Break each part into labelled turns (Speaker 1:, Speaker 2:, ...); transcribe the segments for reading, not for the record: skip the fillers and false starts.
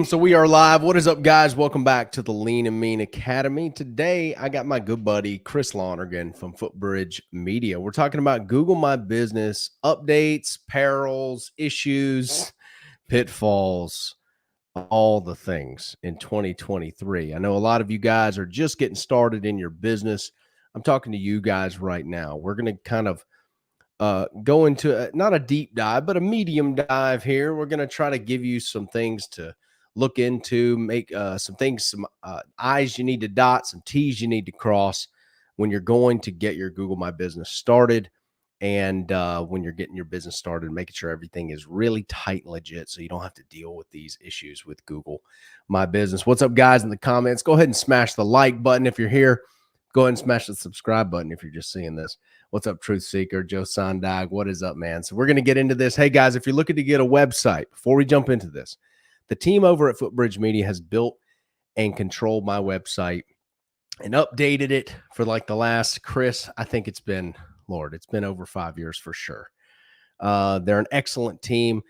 Speaker 1: So we are live. What is up, guys? Welcome back to the Lean and Mean Academy. Today, I got my good buddy Chris Lonergan from Footbridge Media. We're talking about Google My Business updates, perils, issues, pitfalls, all the things in 2023. I know a lot of you guys are just getting started in your business. I'm talking to you guys right now. We're going to kind of go into not a deep dive, but a medium dive here. We're going to try to give you some things to look into, make some things, some I's you need to dot, some T's you need to cross when you're going to get your Google My Business started. And when you're getting your business started, making sure everything is really tight and legit so you don't have to deal with these issues with Google My Business. What's up, guys, in the comments? Go ahead and smash the like button if you're here. Go ahead and smash the subscribe button if you're just seeing this. What's up, Truth Seeker? Joe Sondag, what is up, man? So we're going to get into this. Hey, guys, if you're looking to get a website, before we jump into this, the team over at Footbridge Media has built and controlled my website and updated it for like the last, Chris, I think it's been, Lord, it's been over 5 years for sure. They're an excellent team.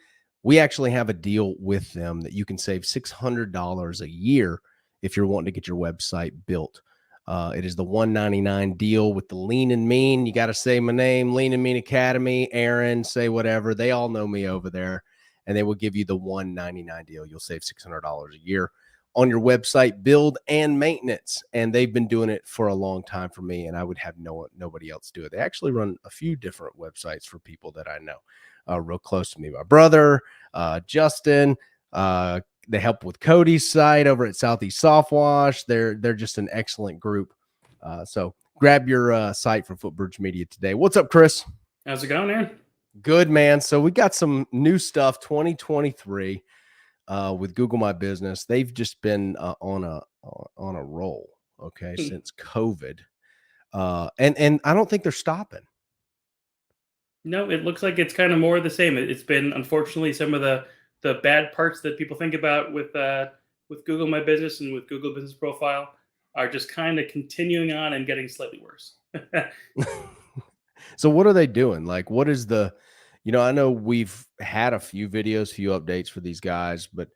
Speaker 1: We actually have a deal with them that you can save $600 a year if you're wanting to get your website built. It is the $199 deal with the Lean and Mean. You got to say my name, Lean and Mean Academy, Aaron, say whatever. They all know me over there, and they will give you the $199 deal. You'll save $600 a year on your website build and maintenance. And they've been doing it for a long time for me, and I would have nobody else do it. They actually run a few different websites for people that I know real close to me. My brother, Justin, they help with Cody's site over at Southeast Soft Wash. They're just an excellent group. So grab your site from Footbridge Media today. What's up, Chris?
Speaker 2: How's it going, man?
Speaker 1: Good, man. So we got some new stuff 2023 with Google My Business. They've just been on a roll, okay, since COVID. And I don't think they're stopping.
Speaker 2: No, it looks like it's kind of more of the same. It's been, unfortunately, some of the bad parts that people think about with Google My Business and with Google Business Profile are just kind of continuing on and getting slightly worse.
Speaker 1: So what are they doing? Like, what is the, I know we've had a few videos, few updates for these guys, but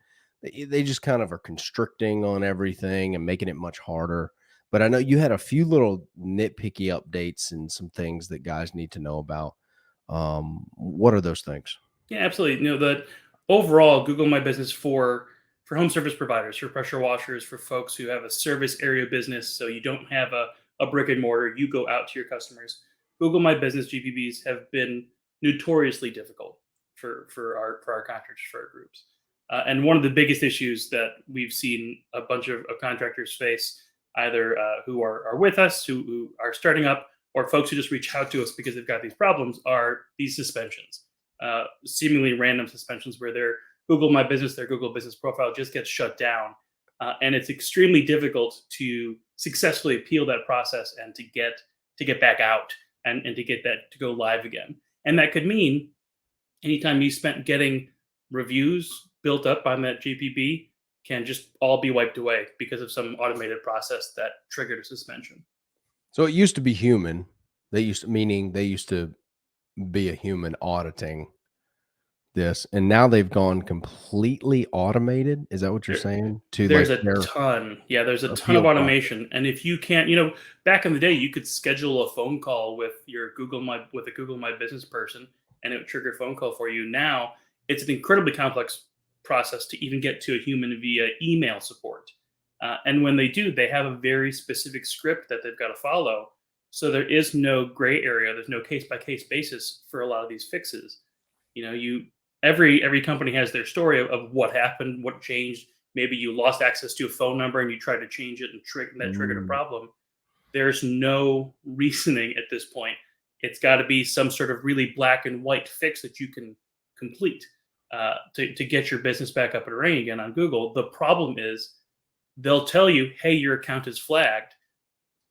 Speaker 1: they just kind of are constricting on everything and making it much harder. But I know you had a few little nitpicky updates and some things that guys need to know about. What are those things?
Speaker 2: Yeah, absolutely. The overall Google My Business for home service providers, for pressure washers, for folks who have a service area business, so you don't have a brick and mortar, you go out to your customers. Google My Business GPBs have been notoriously difficult for our contractors, for our groups. And one of the biggest issues that we've seen a bunch of contractors face, either who are with us, who are starting up, or folks who just reach out to us because they've got these problems, are these suspensions, seemingly random suspensions where their Google My Business, their Google Business Profile just gets shut down. And it's extremely difficult to successfully appeal that process and to get back out and to get that to go live again. And that could mean anytime you spent getting reviews built up on that GPB can just all be wiped away because of some automated process that triggered a suspension.
Speaker 1: So it used to be human. They used to be a human auditing this, and now they've gone completely automated. Is that what you're saying?
Speaker 2: There's a ton. Yeah, there's a ton of automation. And if you can't, back in the day, you could schedule a phone call with a Google My Business person, and it would trigger a phone call for you. Now it's an incredibly complex process to even get to a human via email support. And when they do, they have a very specific script that they've got to follow. So there is no gray area. There's no case by case basis for a lot of these fixes. Every company has their story of what happened, what changed. Maybe you lost access to a phone number and you tried to change it and that triggered a problem. There's no reasoning at this point. It's got to be some sort of really black and white fix that you can complete to get your business back up and running again on Google. The problem is they'll tell you, hey, your account is flagged.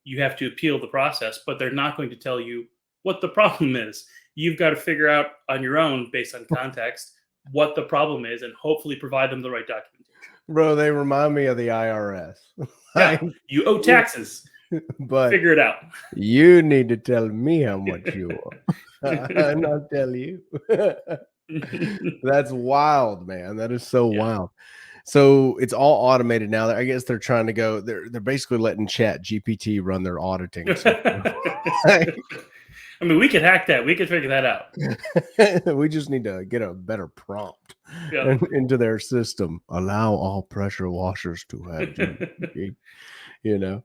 Speaker 2: You have to appeal the process, but they're not going to tell you what the problem is. You've got to figure out on your own, based on context, what the problem is and hopefully provide them the right documentation.
Speaker 1: Bro, they remind me of the IRS.
Speaker 2: Yeah, you owe taxes,
Speaker 1: but
Speaker 2: figure it out.
Speaker 1: You need to tell me how much you owe. And I'll tell you. That's wild, man. That is so wild. So it's all automated now. I guess they're trying to go. They're basically letting Chat GPT run their auditing system.
Speaker 2: I mean, we could hack that. We could figure that out.
Speaker 1: We just need to get a better prompt
Speaker 2: Yep.
Speaker 1: into their system. Allow all pressure washers to have GPT, you know.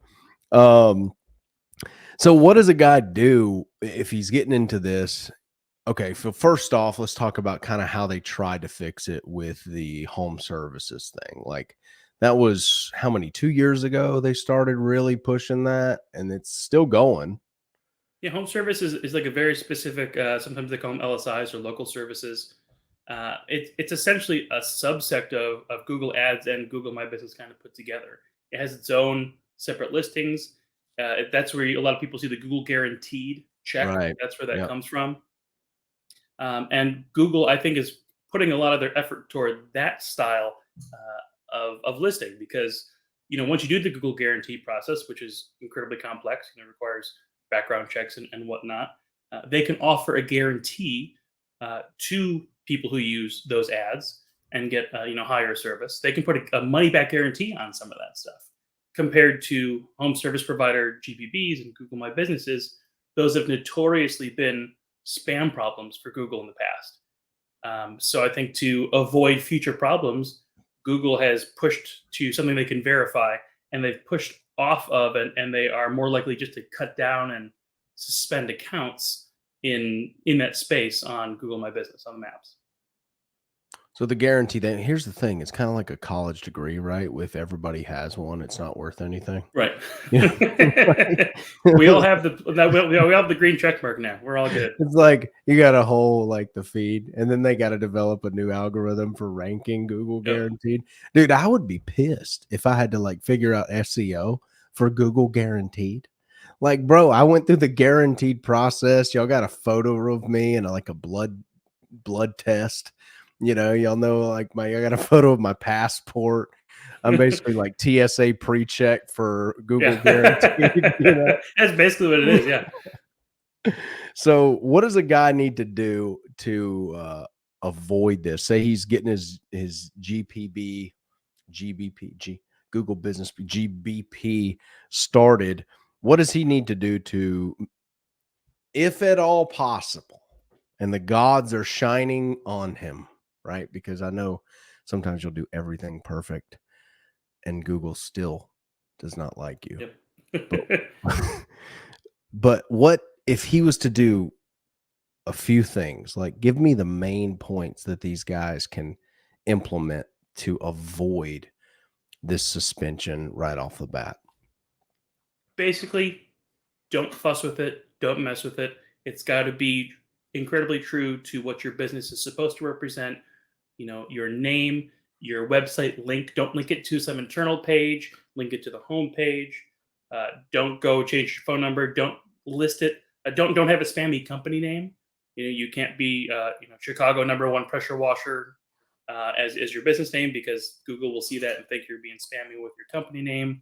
Speaker 1: So what does a guy do if he's getting into this? Okay, so first off, let's talk about kind of how they tried to fix it with the home services thing. Like that was how many 2 years ago they started really pushing that, and it's still going.
Speaker 2: Yeah, home service is like a very specific. Sometimes they call them LSIs or local services. It's essentially a subsect of Google Ads and Google My Business kind of put together. It has its own separate listings. That's where a lot of people see the Google Guaranteed check.
Speaker 1: Right.
Speaker 2: That's where that
Speaker 1: Yep.
Speaker 2: comes from. And Google, I think, is putting a lot of their effort toward that style of listing because once you do the Google Guarantee process, which is incredibly complex, requires background checks and whatnot, they can offer a guarantee to people who use those ads and get higher service. They can put a money back guarantee on some of that stuff. Compared to home service provider GPBs and Google My Businesses, those have notoriously been spam problems for Google in the past. So I think to avoid future problems, Google has pushed to something they can verify, and they've pushed off of it, and they are more likely just to cut down and suspend accounts in that space on Google My Business on the maps.
Speaker 1: So the guarantee, then here's the thing, it's kind of like a college degree, right? If everybody has one, it's not worth anything.
Speaker 2: Right.
Speaker 1: Yeah.
Speaker 2: We all have we all have the green check mark now. We're all good.
Speaker 1: It's like you got a whole like the feed, and then they got to develop a new algorithm for ranking Google
Speaker 2: Yep.
Speaker 1: Guaranteed. Dude, I would be pissed if I had to like figure out SEO for Google Guaranteed. Like, bro, I went through the guaranteed process. Y'all got a photo of me and like a blood test. Y'all know like I got a photo of my passport. I'm basically like TSA pre-check for Google Guaranteed.
Speaker 2: That's basically what it is. Yeah.
Speaker 1: So what does a guy need to do to avoid this? Say he's getting his GBP, Google Business GBP started. What does he need to do to, if at all possible, and the gods are shining on him, right? Because I know sometimes you'll do everything perfect and Google still does not like you.
Speaker 2: Yep.
Speaker 1: But what if he was to do a few things? Like, give me the main points that these guys can implement to avoid this suspension right off the bat.
Speaker 2: Basically, don't fuss with it. Don't mess with it. It's got to be incredibly true to what your business is supposed to represent. Your name, your website link. Don't link it to some internal page. Link it to the home page. Don't go change your phone number. Don't list it. Don't have a spammy company name. You can't be Chicago #1 pressure washer as your business name, because Google will see that and think you're being spammy with your company name.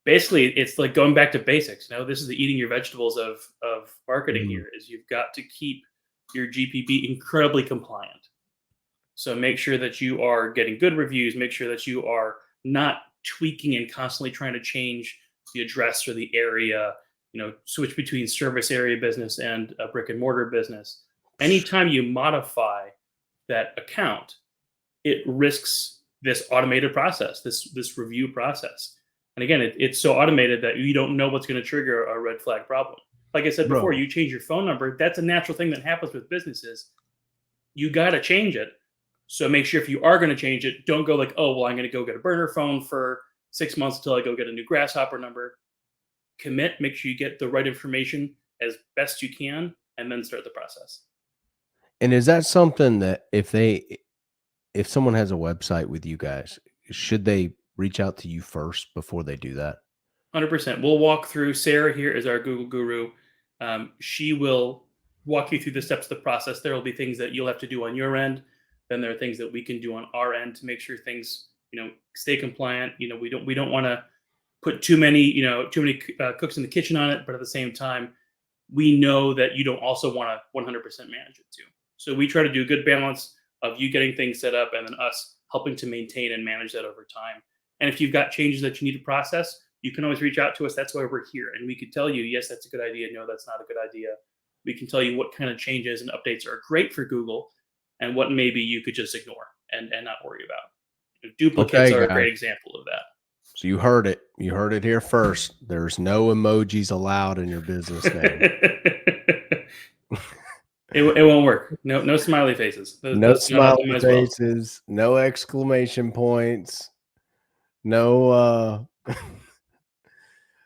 Speaker 2: Basically, it's like going back to basics. This is the eating your vegetables of marketing. Here is you've got to keep your GPB incredibly compliant. So make sure that you are getting good reviews. Make sure that you are not tweaking and constantly trying to change the address or the area, switch between service area business and a brick and mortar business. Anytime you modify that account, it risks this automated process, this review process. And again, it's so automated that you don't know what's going to trigger a red flag problem. Like I said before, you change your phone number. That's a natural thing that happens with businesses. You got to change it. So make sure if you are going to change it, don't go like, oh, well, I'm going to go get a burner phone for 6 months until I go get a new Grasshopper number. Commit, make sure you get the right information as best you can, and then start the process.
Speaker 1: And is that something that if someone has a website with you guys, should they reach out to you first before they do that?
Speaker 2: 100%. We'll walk through. Sarah here is our Google guru. She will walk you through the steps of the process. There will be things that you'll have to do on your end. Then there are things that we can do on our end to make sure things, stay compliant. We don't want to put too many cooks in the kitchen on it, but at the same time, we know that you don't also want to 100% manage it too. So we try to do a good balance of you getting things set up and then us helping to maintain and manage that over time. And if you've got changes that you need to process, you can always reach out to us. That's why we're here. And we could tell you, yes, that's a good idea. No, that's not a good idea. We can tell you what kind of changes and updates are great for Google and what maybe you could just ignore and not worry about. Duplicates
Speaker 1: Okay,
Speaker 2: are a
Speaker 1: guys.
Speaker 2: great example of that.
Speaker 1: So you heard it. You heard it here first. There's no emojis allowed in your business name.
Speaker 2: It won't work. No smiley faces.
Speaker 1: No
Speaker 2: Those do not
Speaker 1: smiley
Speaker 2: optimize well.
Speaker 1: faces, no exclamation points, no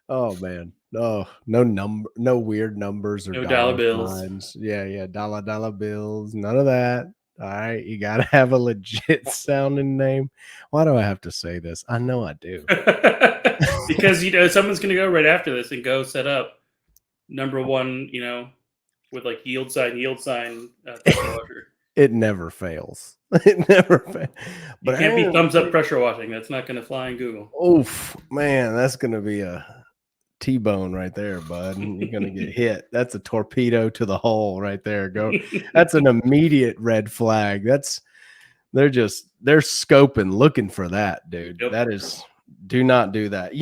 Speaker 1: oh man. No, no weird numbers or
Speaker 2: No dollar
Speaker 1: dollar
Speaker 2: bills.
Speaker 1: signs. Yeah, dollar bills, none of that. All right, you got to have a legit sounding name. Why do I have to say this? I know I do.
Speaker 2: Because someone's going to go right after this and go set up number one, with like yield sign pressure washer.
Speaker 1: It never fails. It never fails.
Speaker 2: But it can't be thumbs up pressure washing. That's not going to fly in Google.
Speaker 1: Oof, man, that's going to be a T-bone right there, bud. You're going to get hit. That's a torpedo to the hull right there. That's an immediate red flag. They're scoping, looking for that, dude.
Speaker 2: Yep.
Speaker 1: That is, do not do that.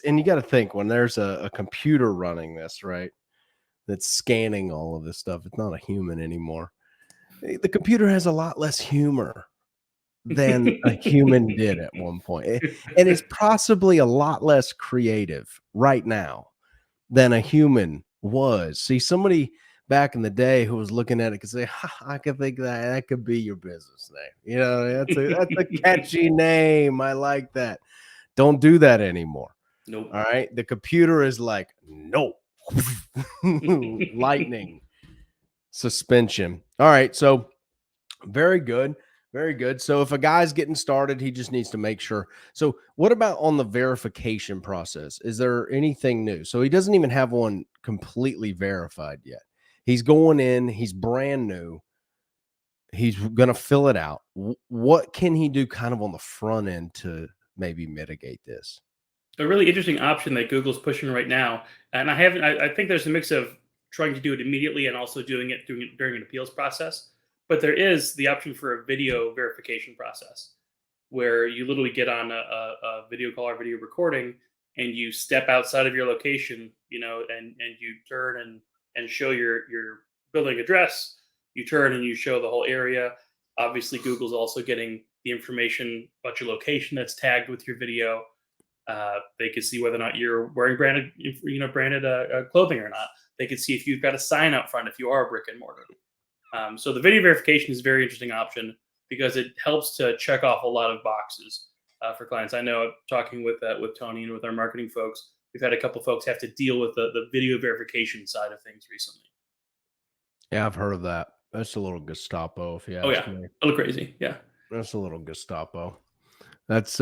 Speaker 1: And you got to think when there's a computer running this, right? That's scanning all of this stuff. It's not a human anymore. The computer has a lot less humor than a human did at one point. And it's possibly a lot less creative right now than a human was. See, somebody back in the day who was looking at it could say, I could think that could be your business name. That's a catchy name. I like that. Don't do that anymore.
Speaker 2: Nope.
Speaker 1: All right. The computer is like, no. Lightning. Suspension. All right. So very good. Very good. So if a guy's getting started, he just needs to make sure. So what about on the verification process? Is there anything new? So he doesn't even have one completely verified yet. He's going in, he's brand new. He's going to fill it out. What can he do kind of on the front end to maybe mitigate this?
Speaker 2: A really interesting option that Google's pushing right now, and I think there's a mix of trying to do it immediately and also doing it during an appeals process. But there is the option for a video verification process where you literally get on a video call or video recording and you step outside of your location, and you turn and show your building address. You turn and you show the whole area. Obviously, Google's also getting the information about your location that's tagged with your video. They could see whether or not you're wearing branded clothing or not. They could see if you've got a sign out front if you are a brick and mortar. So the video verification is a very interesting option because it helps to check off a lot of boxes for clients. I know talking with Tony and with our marketing folks, we've had a couple folks have to deal with the video verification side of things recently.
Speaker 1: Yeah, I've heard of that. That's a little Gestapo, if you ask me.
Speaker 2: A little crazy. Yeah,
Speaker 1: that's a little Gestapo. That's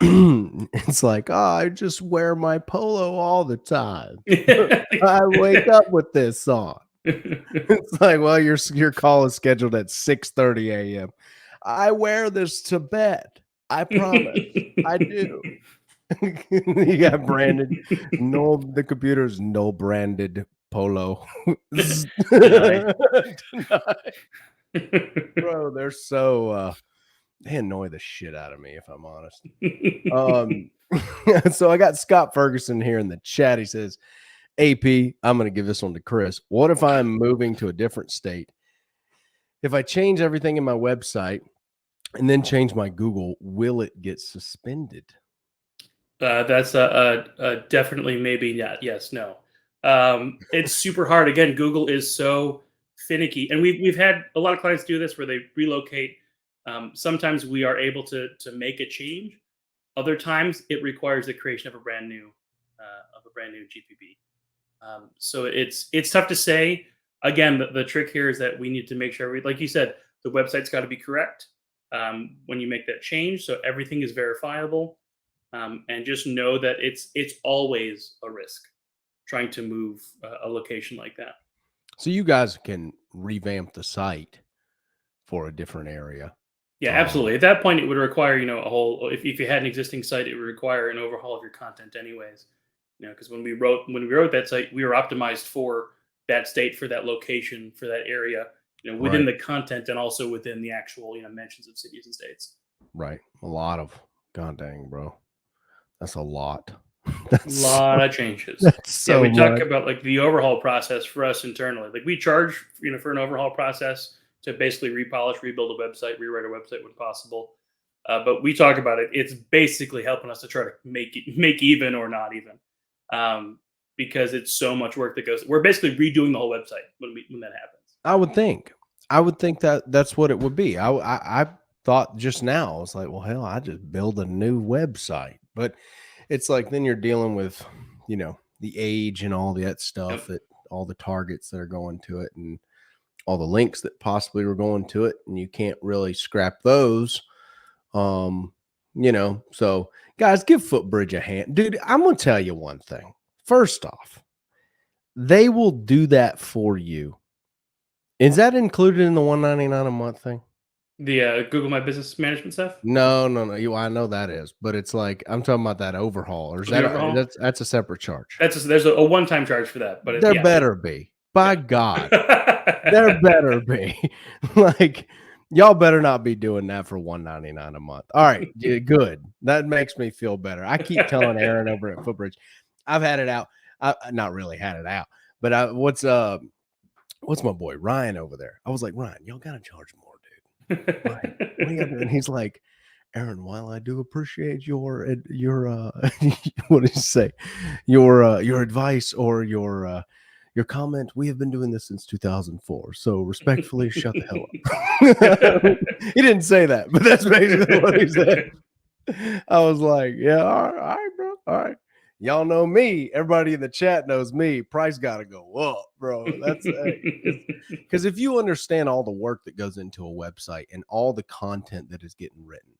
Speaker 1: it's like, I just wear my polo all the time. I wake up with this on. It's like, well, your call is scheduled at 6:30 a.m. I wear this to bed. I promise. I do. You got branded. No, the computer's no branded polo. Denied. Bro, they're so they annoy the shit out of me, if I'm honest. So I got Scott Ferguson here in the chat. He says, AP, I'm going to give this one to Chris. What if I'm moving to a different state? If I change everything in my website and then change my Google, will it get suspended?
Speaker 2: That's definitely maybe not. Yes, no. It's super hard. Again, Google is so finicky, and we've had a lot of clients do this where they relocate. Sometimes we are able to make a change. Other times it requires the creation of a brand new GPB. So it's tough to say. Again, the trick here is that we need to make sure, like you said, the website's got to be correct when you make that change, so everything is verifiable. And just know that it's always a risk trying to move a location like that.
Speaker 1: So you guys can revamp the site for a different area.
Speaker 2: Yeah, absolutely. At that point, it would require, a whole. If you had an existing site, it would require an overhaul of your content, anyways. Because when we wrote that site, we were optimized for that state, for that location, for that area. Within the content and also within the actual mentions of cities and states.
Speaker 1: Right. A lot of, god dang, bro. That's a lot. That's
Speaker 2: A lot of changes.
Speaker 1: that's
Speaker 2: Yeah,
Speaker 1: so
Speaker 2: we talk
Speaker 1: much.
Speaker 2: about like the overhaul process for us internally. Like we charge, for an overhaul process to basically repolish, rebuild a website, rewrite a website when possible. But we talk about it. It's basically helping us to try to make even or not even, because it's so much work that goes. We're basically redoing the whole website when that happens.
Speaker 1: I would think that that's what it would be. I thought just now, I was like, well, hell, I just build a new website. But it's like then you're dealing with, the age and all that stuff,
Speaker 2: Yep.
Speaker 1: that all the targets that are going to it and all the links that possibly were going to it, and you can't really scrap those. So guys, give Footbridge a hand. Dude, I'm gonna tell you one thing. First off, they will do that for you. Is that included in the $199 a month thing?
Speaker 2: The Google My Business Management stuff.
Speaker 1: No. I know that is, but it's like I'm talking about that overhaul. Or is
Speaker 2: The
Speaker 1: that
Speaker 2: overhaul.
Speaker 1: that's a separate charge?
Speaker 2: There's a one-time charge for that, but
Speaker 1: There better be. By God, there better be. Like, y'all better not be doing that for $199 a month. All right, yeah, good. That makes me feel better. I keep telling Aaron over at Footbridge, I've had it out. I not really had it out, but what's my boy Ryan over there? I was like, Ryan, y'all gotta charge more, dude. Ryan, what are you doing? He's like, Aaron, while I do appreciate your what did you say? Your advice or your comment, we have been doing this since 2004. So respectfully, shut the hell up. He didn't say that, but that's basically what he said. I was like, yeah, all right, bro. All right. Y'all know me. Everybody in the chat knows me. Price got to go up, bro. That's because if you understand all the work that goes into a website and all the content that is getting written,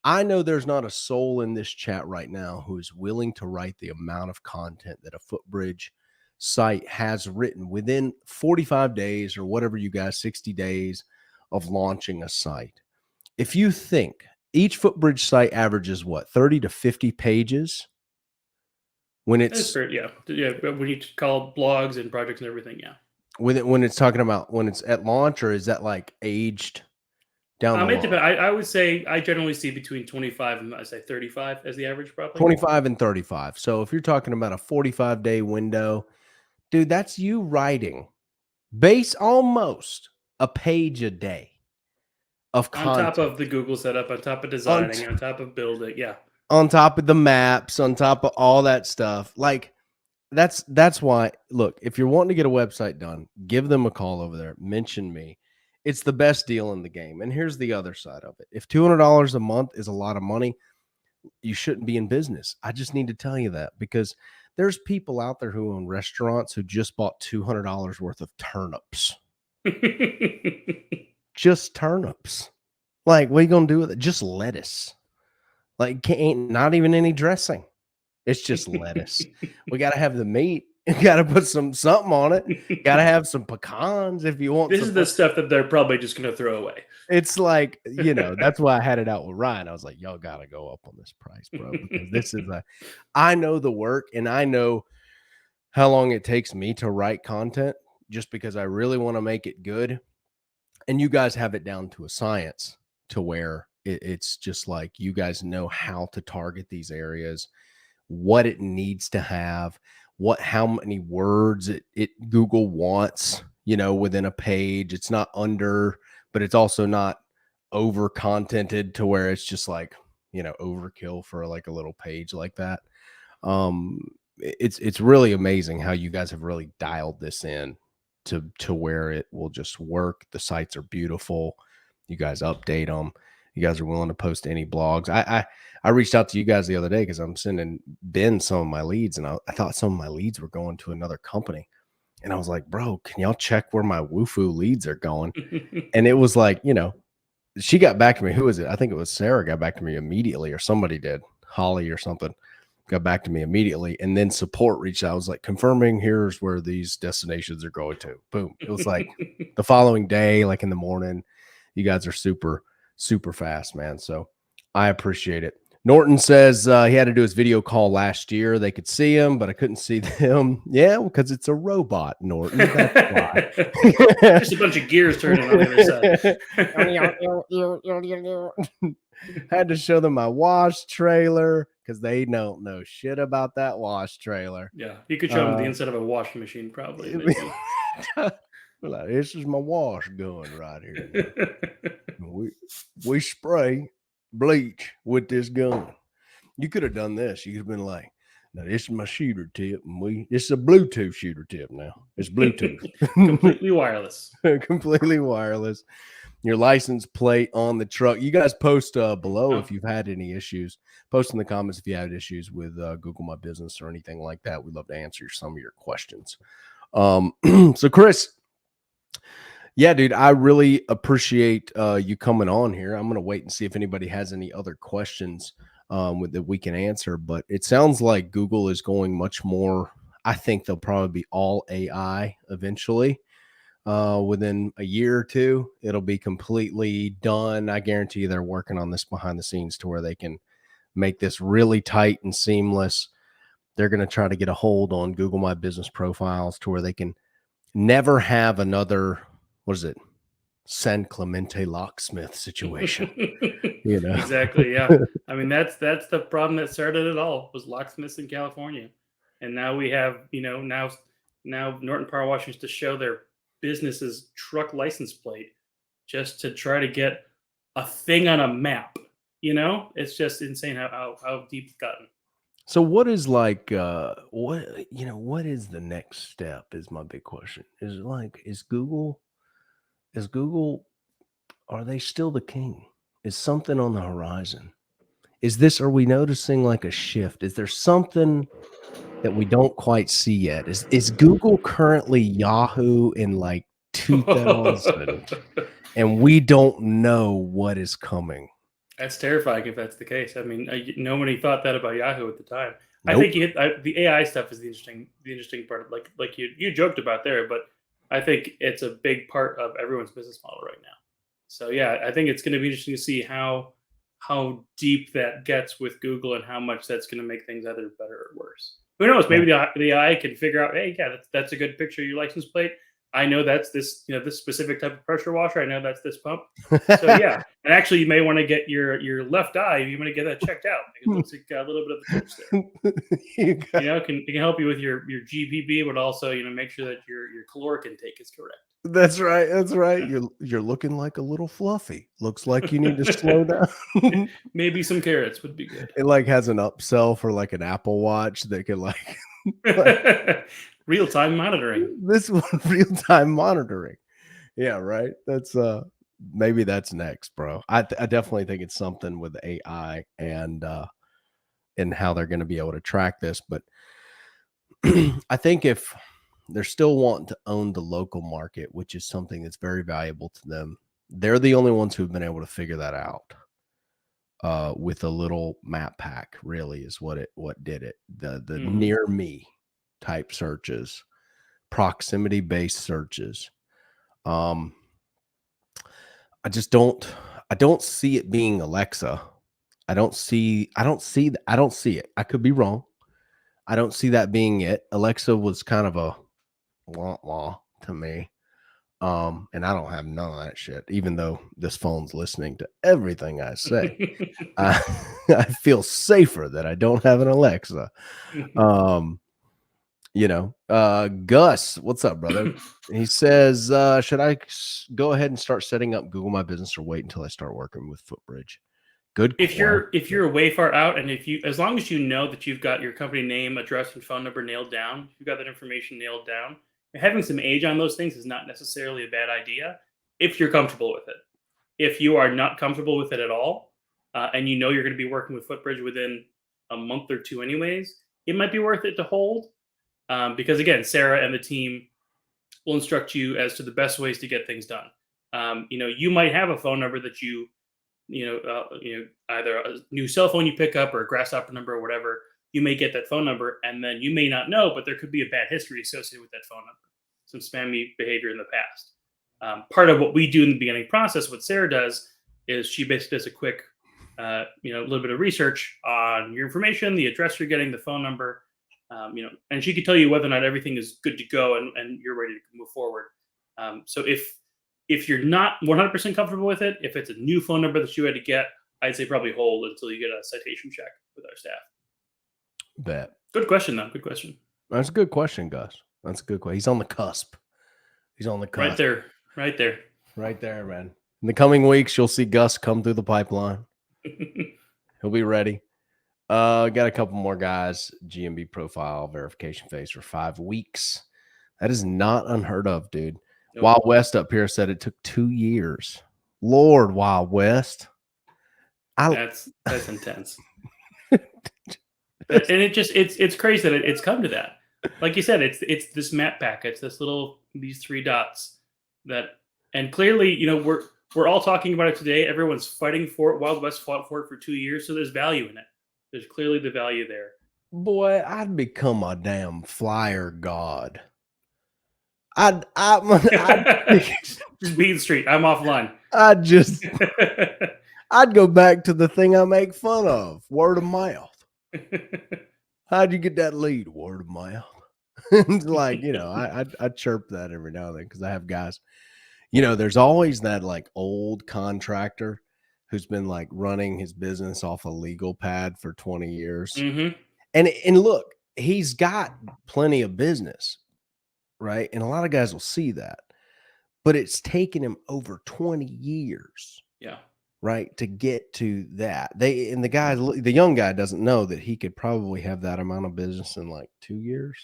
Speaker 1: I know there's not a soul in this chat right now who is willing to write the amount of content that a Footbridge site has written within 45 days or whatever you guys, 60 days of launching a site. If you think each Footbridge site averages what, 30 to 50 pages? When it's
Speaker 2: when you call blogs and projects and everything, yeah.
Speaker 1: When it's talking about when it's at launch, or is that like aged down the line?
Speaker 2: I would say I generally see between 25 and I say 35 as the average, probably
Speaker 1: 25 and 35. So if you're talking about a 45-day window, dude, that's you writing base almost a page a day of content.
Speaker 2: On top of the Google setup, on top of designing, on top of building, yeah.
Speaker 1: On top of the maps, on top of all that stuff. Like that's why, look, if you're wanting to get a website done, give them a call over there. Mention me. It's the best deal in the game. And here's the other side of it. If $200 a month is a lot of money, you shouldn't be in business. I just need to tell you that because there's people out there who own restaurants who just bought $200 worth of turnips. Just turnips. Like, what are you going to do with it? Just lettuce. Like, ain't not even any dressing. It's just lettuce. We got to have the meat. You got to put something on it. Got to have some pecans if you want.
Speaker 2: This is the stuff that they're probably just going to throw away.
Speaker 1: It's like, that's why I had it out with Ryan. I was like, y'all got to go up on this price, bro, because this is I know the work and I know how long it takes me to write content just because I really want to make it good. And you guys have it down to a science to where it's just like you guys know how to target these areas, what it needs to have, how many words it Google wants, within a page. It's not under, but it's also not over contented to where it's just like, overkill for like a little page like that. It's really amazing how you guys have really dialed this in to where it will just work. The sites are beautiful. You guys update them. You guys are willing to post any blogs. I reached out to you guys the other day because I'm sending Ben some of my leads, and I thought some of my leads were going to another company. And I was like, bro, can y'all check where my Wufoo leads are going? And it was like, she got back to me. Who was it? I think it was Sarah got back to me immediately, or somebody did. Holly or something got back to me immediately. And then support reached out. I was like, confirming here's where these destinations are going to. Boom. It was like the following day, like in the morning. You guys are super, super fast, man. So I appreciate it. Norton says he had to do his video call last year. They could see him, but I couldn't see them. Yeah, because it's a robot, Norton. That's why.
Speaker 2: Just a bunch of gears turning on the other side.
Speaker 1: Had to show them my wash trailer because they don't know shit about that wash trailer.
Speaker 2: Yeah, you could show them the inside of a washing machine, probably. And
Speaker 1: like, this is my wash gun right here. We spray bleach with this gun. You could have done this. You could have been like, "Now this is my shooter tip, and this is a Bluetooth shooter tip. Now it's Bluetooth,
Speaker 2: completely wireless,
Speaker 1: completely wireless." Your license plate on the truck. You guys post below if you've had any issues. Post in the comments if you had issues with Google My Business or anything like that. We'd love to answer some of your questions. So Chris, yeah, dude, I really appreciate you coming on here. I'm gonna wait and see if anybody has any other questions that we can answer. But it sounds like Google is going much more. I think they'll probably be all AI eventually. Within a year or two, it'll be completely done. I guarantee you they're working on this behind the scenes to where they can make this really tight and seamless. They're going to try to get a hold on Google My Business profiles to where they can never have another, what is it, San Clemente locksmith situation. You know?
Speaker 2: Exactly. Yeah. I mean, that's the problem that started it all, was locksmiths in California. And now we have, now Norton Power Washers to show their business's truck license plate just to try to get a thing on a map. It's just insane how deep it's gotten.
Speaker 1: So what is like what is the next step is my big question. Is Google are they still the king? Is something on the horizon? Are we noticing like a shift? Is there something that we don't quite see yet? Is Google currently Yahoo in like 2000 and we don't know what is coming?
Speaker 2: That's terrifying if that's the case. I mean, nobody thought that about Yahoo at the time.
Speaker 1: Nope.
Speaker 2: I think the AI stuff is the interesting part. Like you joked about there, but I think it's a big part of everyone's business model right now. So yeah, I think it's going to be interesting to see how deep that gets with Google and how much that's going to make things either better or worse. Who knows? Maybe the AI can figure out, hey, yeah, that's a good picture of your license plate. I know that's this, this specific type of pressure washer. I know that's this pump. So yeah, and actually, you may want to get your left eye. You want to get that checked out because it looks like a little bit of a twitch there. It can help you with your GPP, but also make sure that your caloric intake is correct.
Speaker 1: That's right. That's right. You're looking like a little fluffy. Looks like you need to slow down.
Speaker 2: Maybe some carrots would be good.
Speaker 1: It like has an upsell for like an Apple Watch that could like
Speaker 2: real-time monitoring.
Speaker 1: This one, real-time monitoring. Yeah, right. That's maybe that's next, bro. I definitely think it's something with AI and how they're going to be able to track this. But I think if they're still wanting to own the local market, which is something that's very valuable to them, they're the only ones who've been able to figure that out. With a little map pack, really, is what did it. The near me type searches, proximity based searches. I don't see it being Alexa. I don't see it. I could be wrong. I don't see that being it. Alexa was kind of a wah to me. And I don't have none of that shit, even though this phone's listening to everything I say. I feel safer that I don't have an Alexa. Gus, what's up, brother? He says, should I go ahead and start setting up Google My Business or wait until I start working with Footbridge? Good.
Speaker 2: If you're way far out, and as long as you know that you've got your company name, address, and phone number nailed down, you've got that information nailed down, having some age on those things is not necessarily a bad idea if you're comfortable with it. If you are not comfortable with it at all, and you're going to be working with Footbridge within a month or two anyways, it might be worth it to hold. Because again, Sarah and the team will instruct you as to the best ways to get things done. You might have a phone number that either a new cell phone you pick up or a Grasshopper number or whatever. You may get that phone number and then you may not know, but there could be a bad history associated with that phone number, some spammy behavior in the past. Part of what we do in the beginning process, what Sarah does, is she basically does a quick, a little bit of research on your information, the address you're getting, the phone number, and she can tell you whether or not everything is good to go and you're ready to move forward. So if you're not 100% comfortable with it, if it's a new phone number that you had to get, I'd say probably hold until you get a citation check with our staff.
Speaker 1: Bet.
Speaker 2: Good question, though. Good question.
Speaker 1: That's a good question, Gus. That's a good question. He's on the cusp. He's on the cusp.
Speaker 2: Right there. Right there.
Speaker 1: Right there, man. In the coming weeks, you'll see Gus come through the pipeline. He'll be ready. Got a couple more guys. GMB profile verification phase for 5 weeks. That is not unheard of, dude. Nope. Wild West up here said it took 2 years. Lord, Wild West.
Speaker 2: That's intense. And it's crazy that it's come to that. Like you said, it's this map pack. It's these 3 dots that, and clearly, you know, we're all talking about it today. Everyone's fighting for it. Wild West fought for it for 2 years, so there's value in it. There's clearly the value there.
Speaker 1: Boy, I'd become a damn flyer god.
Speaker 2: Just being street. I'm offline.
Speaker 1: I'd go back to the thing I make fun of, word of mouth. How'd you get that lead? Word of mouth. It's like, you know, I chirp that every now and then because I have guys, you know, there's always that like old contractor who's been like running his business off a legal pad for 20 years.
Speaker 2: Mm-hmm.
Speaker 1: And look, he's got plenty of business, right? And a lot of guys will see that, but it's taken him over 20 years.
Speaker 2: Yeah.
Speaker 1: Right. To get to that. The young guy doesn't know that he could probably have that amount of business in like 2 years,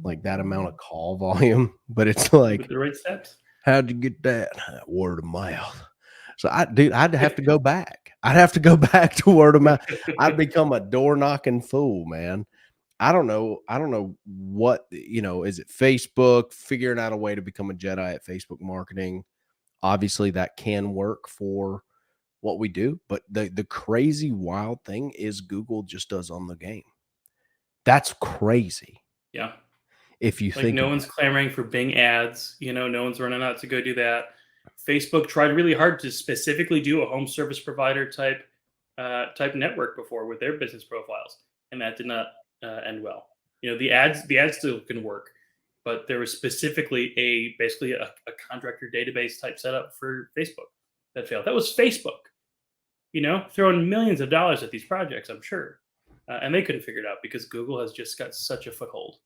Speaker 1: like that amount of call volume. But it's like,
Speaker 2: with the right steps.
Speaker 1: How'd you get that? Word of mouth. So I'd have to go back. I'd have to go back to word of mouth. I'd become a door knocking fool, man. I don't know what, you know, is it Facebook figuring out a way to become a Jedi at Facebook marketing? Obviously that can work for what we do, but the crazy wild thing is Google just does on the game. That's crazy.
Speaker 2: Yeah.
Speaker 1: If you
Speaker 2: like
Speaker 1: think
Speaker 2: no one's clamoring for Bing ads, you know, no one's running out to go do that. Facebook tried really hard to specifically do a home service provider type network before with their business profiles, and that did not end well. You know, the ads still can work, but there was specifically basically a contractor database type setup for Facebook that failed. That was Facebook, you know, throwing millions of dollars at these projects, I'm sure. And they couldn't figure it out because Google has just got such a foothold.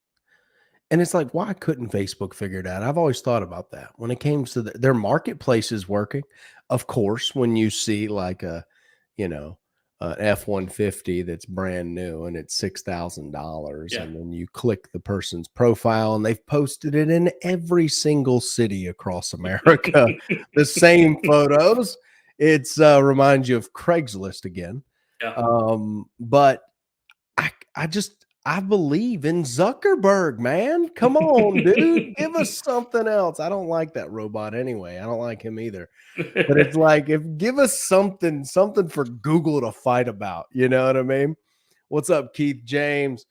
Speaker 1: And it's like, why couldn't Facebook figure it out? I've always thought about that when it came to their marketplace is working. Of course, when you see like an F-150 that's brand new and it's $6,000, and then you click the person's profile and they've posted it in every single city across America, the same photos. It's reminds you of Craigslist again.
Speaker 2: Yeah.
Speaker 1: But I believe in Zuckerberg, man. Come on, dude. Give us something else. I don't like that robot anyway. I don't like him either. But it's like, give us something for Google to fight about. You know what I mean? What's up, Keith James?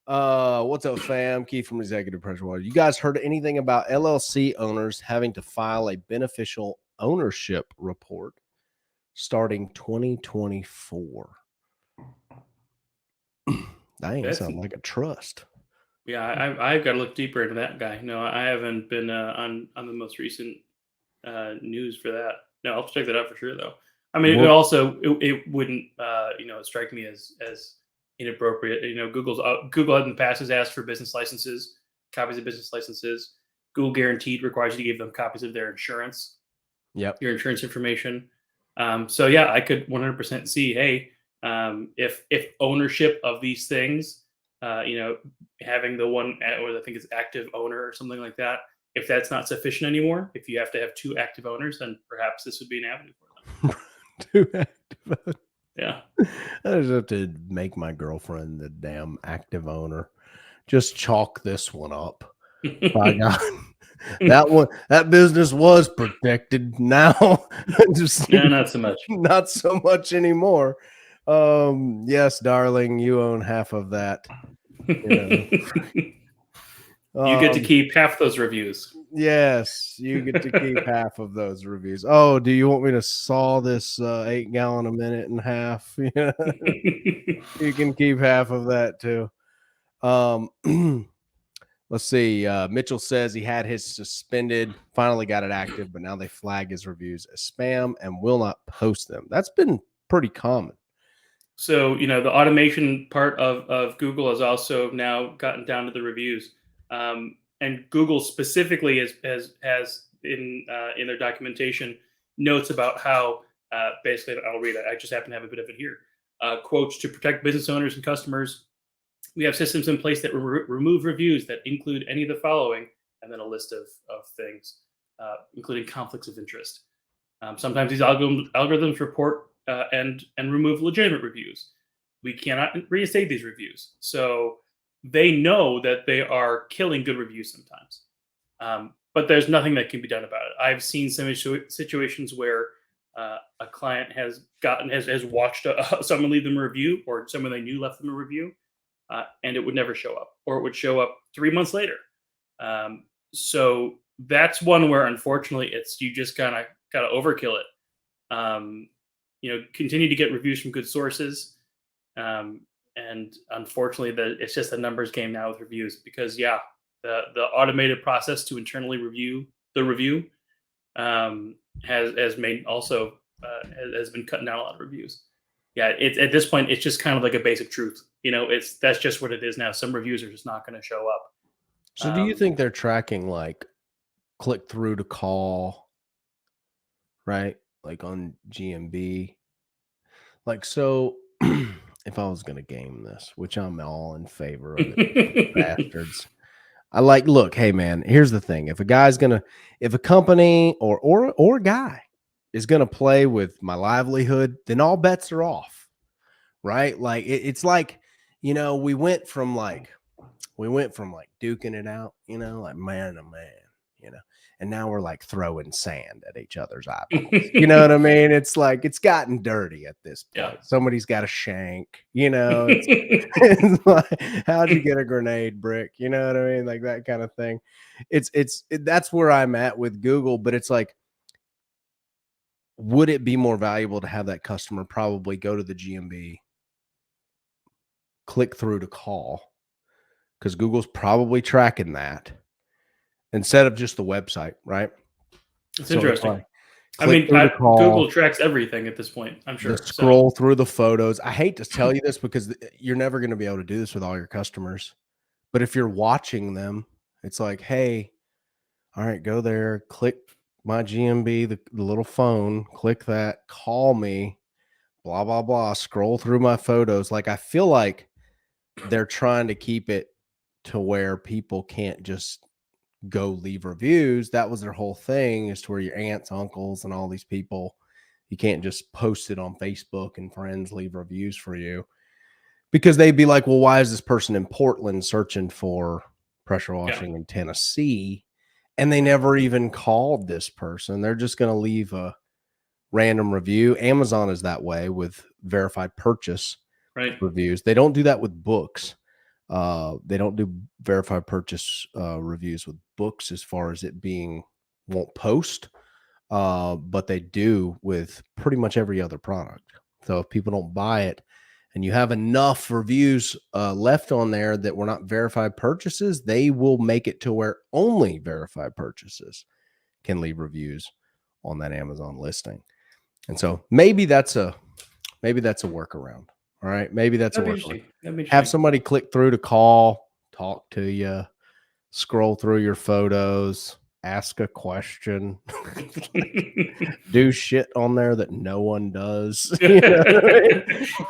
Speaker 1: What's up, fam? Keith from Executive Pressure Water. You guys heard anything about LLC owners having to file a beneficial ownership report starting 2024? Dang, sounds like a trust.
Speaker 2: Yeah, I've got to look deeper into that guy. No, I haven't been on the most recent news for that. No, I'll check that out for sure, though. I mean, it wouldn't strike me as inappropriate. You know, Google in the past has asked for business licenses, copies of business licenses. Google Guaranteed requires you to give them copies of their insurance.
Speaker 1: Yep.
Speaker 2: Your insurance information. So yeah, I could 100% see, hey, if ownership of these things, having the one, or I think it's active owner or something like that, if that's not sufficient anymore, if you have to have 2 active owners, then perhaps this would be an avenue for them.
Speaker 1: 2 active owners.
Speaker 2: Yeah.
Speaker 1: I just have to make my girlfriend the damn active owner. Just chalk this one up. By God. That business was protected. Now
Speaker 2: not so much.
Speaker 1: Not so much anymore. Yes, darling, you own half of that.
Speaker 2: You get to keep half those reviews.
Speaker 1: Yes, you get to keep half of those reviews. Oh, do you want me to saw this 8 gallon a minute in half? You can keep half of that too. Let's see. Mitchell says he had his suspended, finally got it active, but now they flag his reviews as spam and will not post them. That's been pretty common.
Speaker 2: So, the automation part of Google has also now gotten down to the reviews. And Google specifically has in their documentation notes about how basically, I'll read it. I just happen to have a bit of it here. Quotes: to protect business owners and customers, we have systems in place that remove reviews that include any of the following, and then a list of things, including conflicts of interest. Sometimes these algorithms report and remove legitimate reviews. We cannot reinstate these reviews. So they know that they are killing good reviews sometimes. But there's nothing that can be done about it. I've seen some situations where a client has watched someone leave them a review, or someone they knew left them a review, and it would never show up, or it would show up 3 months later. So that's one where, unfortunately, you just gotta overkill it. Continue to get reviews from good sources, and unfortunately, it's just a numbers game now with reviews, because the automated process to internally review the review has made also has been cutting down a lot of reviews. It's at this point, it's just kind of like a basic truth. That's just what it is now. Some reviews are just not going to show up.
Speaker 1: So do you think they're tracking like click through to call, right? Like on GMB? Like, so if I was going to game this, which I'm all in favor of it, bastards. Look, hey man, here's the thing. If a company or a guy is going to play with my livelihood, then all bets are off, right? Like it's like, we went from like duking it out, like man to man, and now we're like throwing sand at each other's eyeballs. You know what I mean? It's like, it's gotten dirty at this point.
Speaker 2: Yeah.
Speaker 1: Somebody's got a shank, it's like, how'd you get a grenade brick? You know what I mean? Like that kind of thing. That's where I'm at with Google, but it's like, would it be more valuable to have that customer probably go to the GMB, click through to call, because Google's probably tracking that, instead of just the website, right?
Speaker 2: It's interesting. Google tracks everything at this point, I'm sure.
Speaker 1: Scroll through the photos. I hate to tell you this, because you're never going to be able to do this with all your customers. But if you're watching them, it's like, hey, all right, go there, click my GMB, the little phone, click that, call me, blah, blah, blah, scroll through my photos. Like, I feel like they're trying to keep it to where people can't just go leave reviews. That was their whole thing, is to where your aunts, uncles, and all these people, you can't just post it on Facebook and friends leave reviews for you, because they'd be like, well, why is this person in Portland searching for pressure washing in Tennessee? And they never even called this person. They're just going to leave a random review. Amazon is that way with verified purchase reviews. They don't do that with books. They don't do verified purchase reviews with books, as far as it being won't post, but they do with pretty much every other product. So if people don't buy it and you have enough reviews left on there that were not verified purchases, they will make it to where only verified purchases can leave reviews on that Amazon listing. And so maybe that's a workaround. All right. Maybe that's a workaround. Have somebody click through to call, talk to you, scroll through your photos, ask a question, do shit on there that no one does.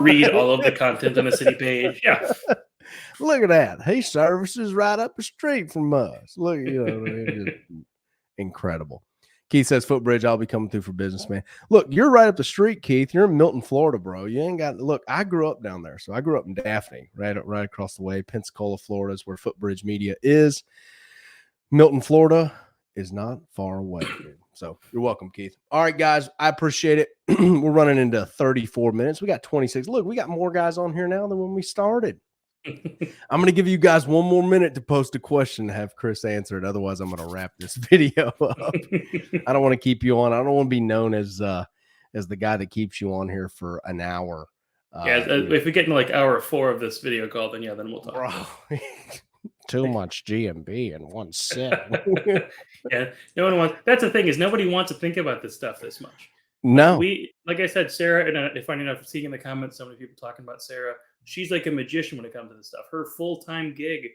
Speaker 2: Read all of the content on the city page. Yeah.
Speaker 1: Look at that. He services right up the street from us. Look, just incredible. Keith says, Footbridge, I'll be coming through for business, man. Look, you're right up the street, Keith. You're in Milton, Florida, bro. You ain't got, look, I grew up down there. So I grew up in Daphne, right across the way. Pensacola, Florida is where Footbridge Media is. Milton, Florida is not far away, dude. So you're welcome, Keith. All right, guys, I appreciate it. We're running into 34 minutes. We got 26. Look, we got more guys on here now than when we started. I'm going to give you guys one more minute to post a question to have Chris answer it. Otherwise, I'm going to wrap this video up. I don't want to keep you on. I don't want to be known as the guy that keeps you on here for an hour.
Speaker 2: If we get into like hour 4 of this video call, then we'll talk.
Speaker 1: Bro, too much GMB in one set.
Speaker 2: Yeah, no one wants. That's the thing, is nobody wants to think about this stuff this much.
Speaker 1: No.
Speaker 2: Like I said, Sarah, and funny enough, seeing in the comments so many people talking about Sarah, she's like a magician when it comes to this stuff. Her full-time gig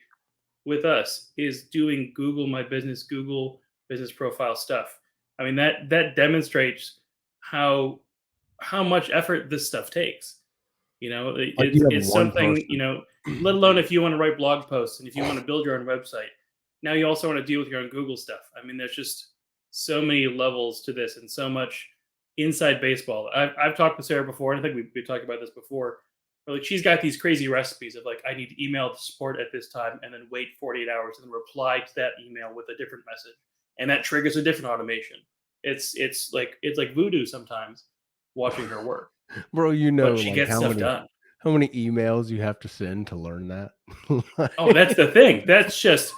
Speaker 2: with us is doing Google My Business, Google business profile stuff. I mean, that demonstrates how much effort this stuff takes.
Speaker 1: Like you have
Speaker 2: It's
Speaker 1: one
Speaker 2: something,
Speaker 1: person.
Speaker 2: let alone if you want to write blog posts and if you want to build your own website. Now you also want to deal with your own Google stuff. I mean, there's just so many levels to this and so much inside baseball. I've talked with Sarah before, and I think we talked about this before. But like she's got these crazy recipes of like, I need to email the support at this time and then wait 48 hours and then reply to that email with a different message. And that triggers a different automation. It's like voodoo sometimes watching her work.
Speaker 1: Bro,
Speaker 2: But she
Speaker 1: like
Speaker 2: gets stuff done.
Speaker 1: how many emails you have to send to learn that?
Speaker 2: Oh, that's the thing. That's just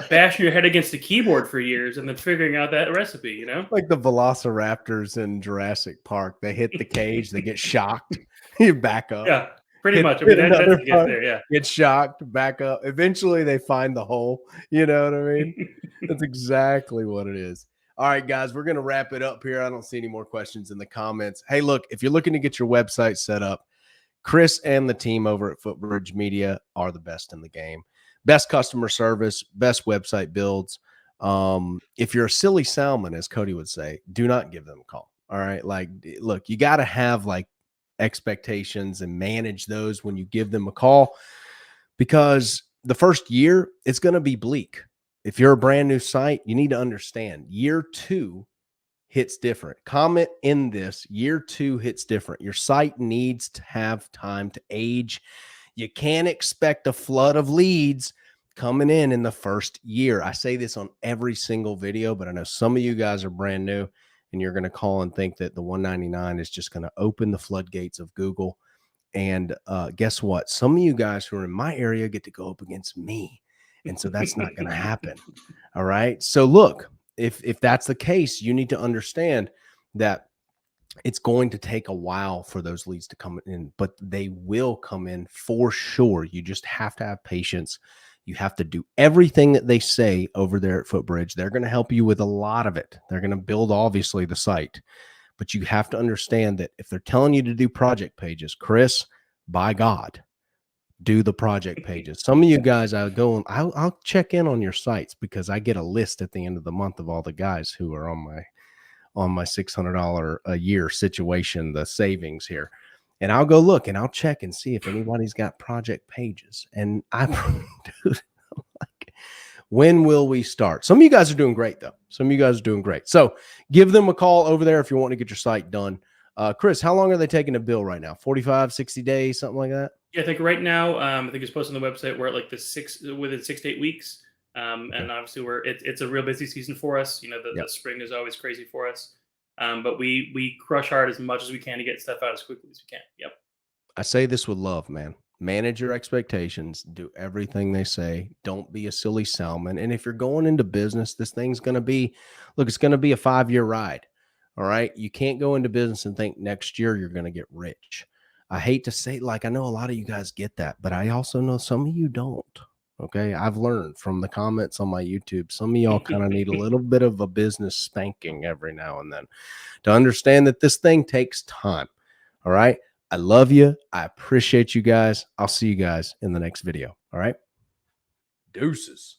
Speaker 2: bashing your head against the keyboard for years and then figuring out that recipe.
Speaker 1: Like the velociraptors in Jurassic Park. They hit the cage, they get shocked, you back up.
Speaker 2: Yeah, pretty much. I
Speaker 1: Hit
Speaker 2: mean, that's
Speaker 1: another
Speaker 2: the gift
Speaker 1: part,
Speaker 2: there. Yeah.
Speaker 1: get shocked, back up. Eventually they find the hole. You know what I mean? That's exactly what it is. All right, guys, we're going to wrap it up here. I don't see any more questions in the comments. Hey, look, if you're looking to get your website set up, Chris and the team over at Footbridge Media are the best in the game. Best customer service, best website builds. If you're a silly salmon, as Cody would say, do not give them a call. All right. Like, look, you got to have like expectations and manage those when you give them a call, because the first year it's going to be bleak. If you're a brand new site, you need to understand year 2 hits different. Comment in this. Year 2 hits different. Your site needs to have time to age. You can't expect a flood of leads coming in the first year. I say this on every single video, but I know some of you guys are brand new and you're going to call and think that the 199 is just going to open the floodgates of Google. And guess what? Some of you guys who are in my area get to go up against me. And so that's not going to happen. All right. So look, if that's the case, you need to understand that it's going to take a while for those leads to come in, but they will come in for sure. You just have to have patience. You have to do everything that they say over there at Footbridge. They're going to help you with a lot of it. They're going to build, obviously, the site, but you have to understand that if they're telling you to do project pages, Chris, by God, do the project pages. Some of you guys, I'll check in on your sites because I get a list at the end of the month of all the guys who are on my $600 a year situation, the savings here. And I'll go look and I'll check and see if anybody's got project pages. And dude, like, when will we start? Some of you guys are doing great though. Some of you guys are doing great. So give them a call over there if you want to get your site done. Chris, how long are they taking to bill right now? 45, 60 days, something like that?
Speaker 2: Yeah, I think right now, I think it's posted on the website. We're at like within 6 to 8 weeks.
Speaker 1: Okay.
Speaker 2: And obviously it's a real busy season for us. The spring is always crazy for us. But we crush hard as much as we can to get stuff out as quickly as we can. Yep.
Speaker 1: I say this with love, man. Manage your expectations. Do everything they say. Don't be a silly salmon. And if you're going into business, this thing's going to be, look, it's going to be a 5-year ride. All right. You can't go into business and think next year you're going to get rich. I hate to say, like, I know a lot of you guys get that, but I also know some of you don't. Okay. I've learned from the comments on my YouTube, some of y'all kind of need a little bit of a business spanking every now and then to understand that this thing takes time. All right. I love you. I appreciate you guys. I'll see you guys in the next video. All right. Deuces.